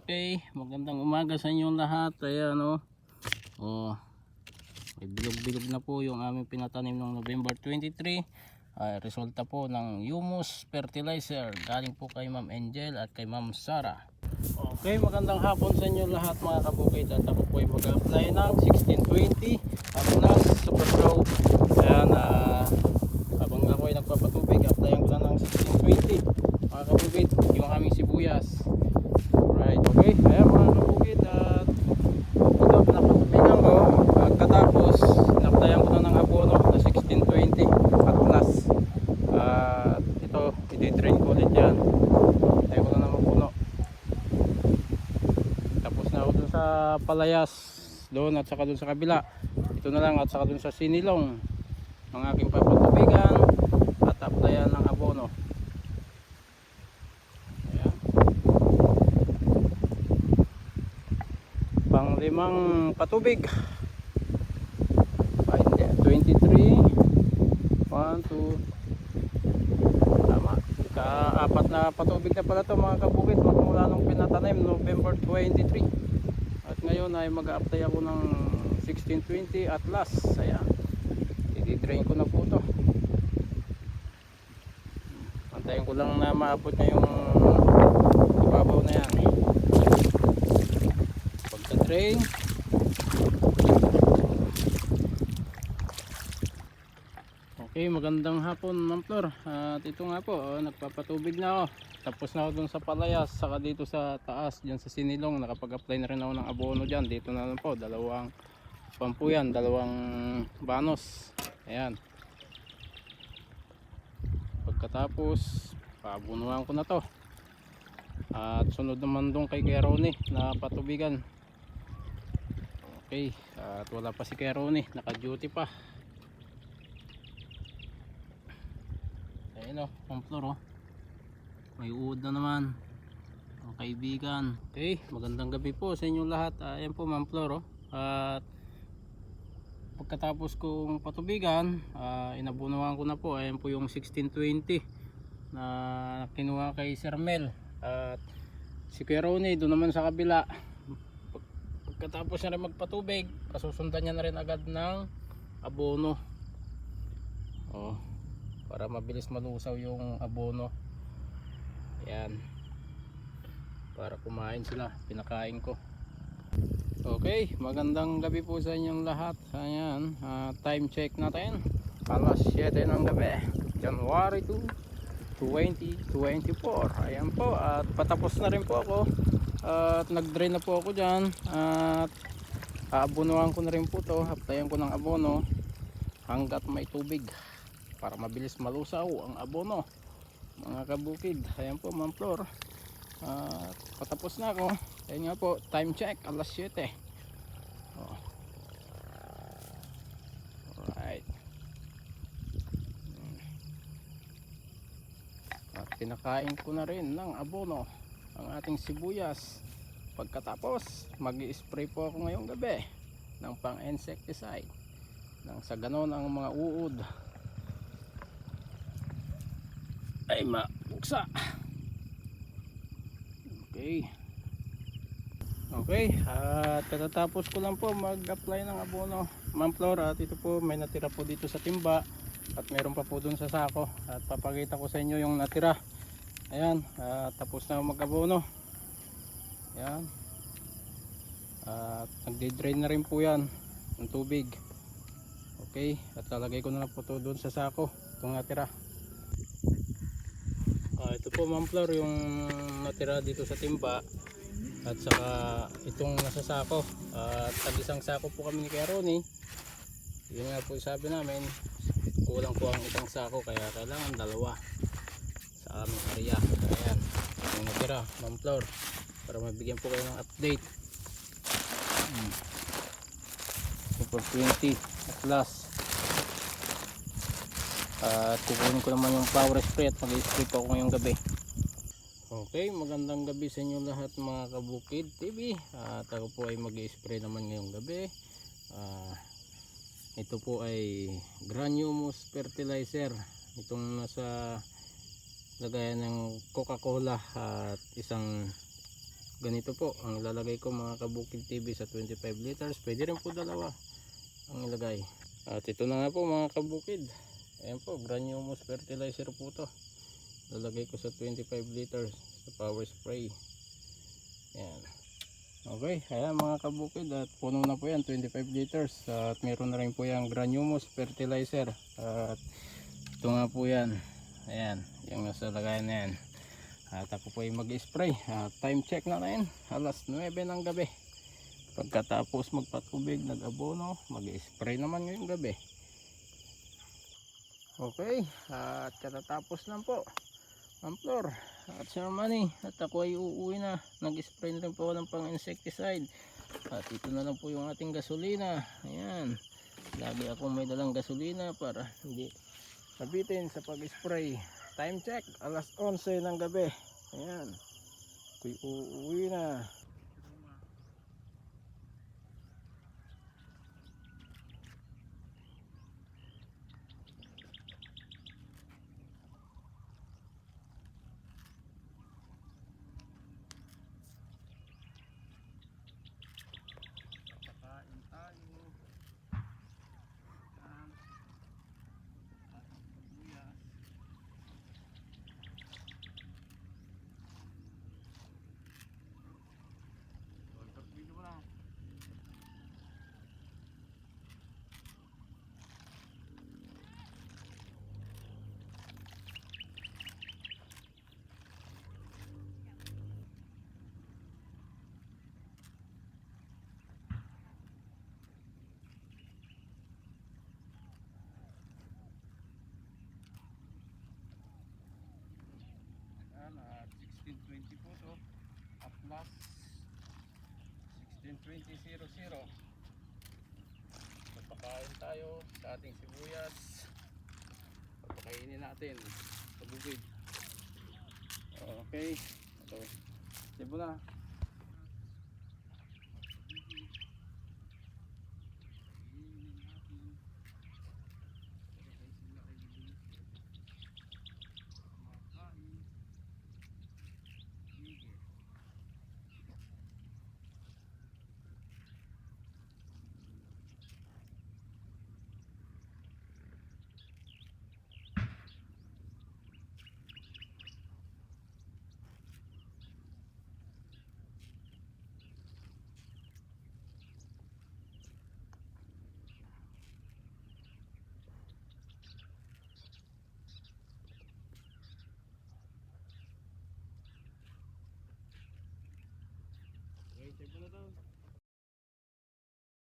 Okay, magandang umaga sa inyong lahat. Ayan may bilog-bilog na po yung aming pinatanim noong November 23. Resulta po ng humus fertilizer galing po kay Ma'am Angel at kay Ma'am Sara. Okay, magandang hapon sa inyo lahat mga kabukid. At ako po ay mag-apply ng 1620 Atlas Super Grow. Ayan, habang ako ay nagpapatubig, applyan ko na ng 1620 mga kabukid, yung aming sibuyas. Right, okay, ayan mga kabukid, at ito napatubigan ko. Pagkatapos naptayan ko na ng abono na 1620 at plus, at ito i-drain ko ulit yan. Tayo ko na naman puno. Tapos na ako dun sa palayas doon at saka dun sa kabila. Ito na lang at saka dun sa sinilong ang aking papatubigan at applyan ng abono. Pang limang patubig. 23 1, 2, tama, kaapat na patubig na pala ito mga kabukid magmula nung pinatanim November 23. At ngayon ay mag-a-apply ako ng 1620 Atlas. Ayan, i-drain ko na po ito. Antayin ko lang na maabot na yung ibabaw na yan. Pagka-drain, okay, magandang hapon Ma'am Flor. At ito nga po, nagpapatubig na ako. Tapos na ako dun sa palayas, saka dito sa taas, dyan sa sinilong. Nakapag-apply na rin ako ng abono dyan. Dito na lang po, dalawang pampuyan, dalawang banos. Ayan. Pagkatapos, paabunuhan ko na to. At sunod naman dun kay Kuya Ronnie na patubigan. Okay, at wala pa si Kuya Ronnie, naka-duty pa. Ayun Ma'am Flor may uod na naman ang kaibigan. Okay, magandang gabi po sa inyong lahat. Ayan po Ma'am Flor at pagkatapos kong patubigan, inabunuhan ko na po. Ayan po yung 1620 na kinuha kay Sir Mel at si Kuya Ronnie doon naman sa kabila. Pagkatapos na rin magpatubig, kasusundan niya na rin agad ng abono para mabilis malusaw yung abono. Ayan, para kumain sila, pinakain ko. Okay, magandang gabi po sa inyong lahat. Ayan, time check natin, alas 7 ng gabi, January 2, 2024. Ayan po, at patapos na rin po ako at nag-drain na po ako dyan at aabonohan ko na rin po to. Applyan ko ng abono hanggat may tubig para mabilis malusaw ang abono mga kabukid. Ayan po Ma'am Flor, patapos na ako. Ayan nga po, time check alas 7. Alright, at pinakain ko na rin ng abono ang ating sibuyas. Pagkatapos mag-i-spray po ako ngayong gabi ng pang insecticide nang sa ganon ang mga uod ay mabuksa. Okay, at katatapos ko lang po mag-apply ng abono Ma'am Flor. At ito po, may natira po dito sa timba at meron pa po dun sa sako, at papakita ko sa inyo yung natira. Ayan, tapos na mag-abono. Ayan, at nagde-drain na rin po yan ng tubig. Okay, at lalagay ko na lang po ito dun sa sako, itong natira. Ito po Ma'am Flor yung natira dito sa timba at saka itong nasa sako. At tag-isang sako po kami ni Kuya Ronnie. Yun nga po sabi namin, kulang po ang isang sako kaya kailangan dalawa sa aming area. Ayan, yung natira Ma'am Flor, para mabigyan po kayo ng update. Super 20 Atlas. At kukunin ko naman yung power spray at mag-spray po ako ngayong gabi. Okay, magandang gabi sa inyo lahat mga kabukid TV. At ako po ay mag-spray naman ngayong gabi. Ito po ay Granumus fertilizer. Itong nasa lagayan ng Coca-Cola at isang ganito po ang ilalagay ko mga kabukid TV sa 25 liters. Pwede rin po dalawa ang ilagay. At ito na nga po mga kabukid, ayan po, granules fertilizer po to. Lalagay ko sa 25 liters sa power spray. Ayan. Okay, ayan mga kabukid, at puno na po yan, 25 liters. At meron na rin po yung granules fertilizer. At ito nga po yan, ayan, yung nasa lagayan na yan. At ako po ay mag-spray. Time check na rin, alas 9 ng gabi. Pagkatapos magpatubig, nag-abono, mag-spray naman ngayong gabi. Okay, at katatapos lang po ang floor at Sir Manny, at ako ay uuwi na. Nag-spray na rin po ng pang insecticide. At ito na lang po yung ating gasolina. Ayan, lagi akong may dalang gasolina para hindi sabitin sa pag-spray. Time check, alas 11 ng gabi. Ayan, ako'y uuwi na. Kakain tayo. Ayan, ating sibuyas. Video mo na. At 1620 po to, at plus 1620.00. Papakain tayo sa ating sibuyas. Papakainin natin sa bukid. Okay, ito, sibo na. Okay, sibo na daw.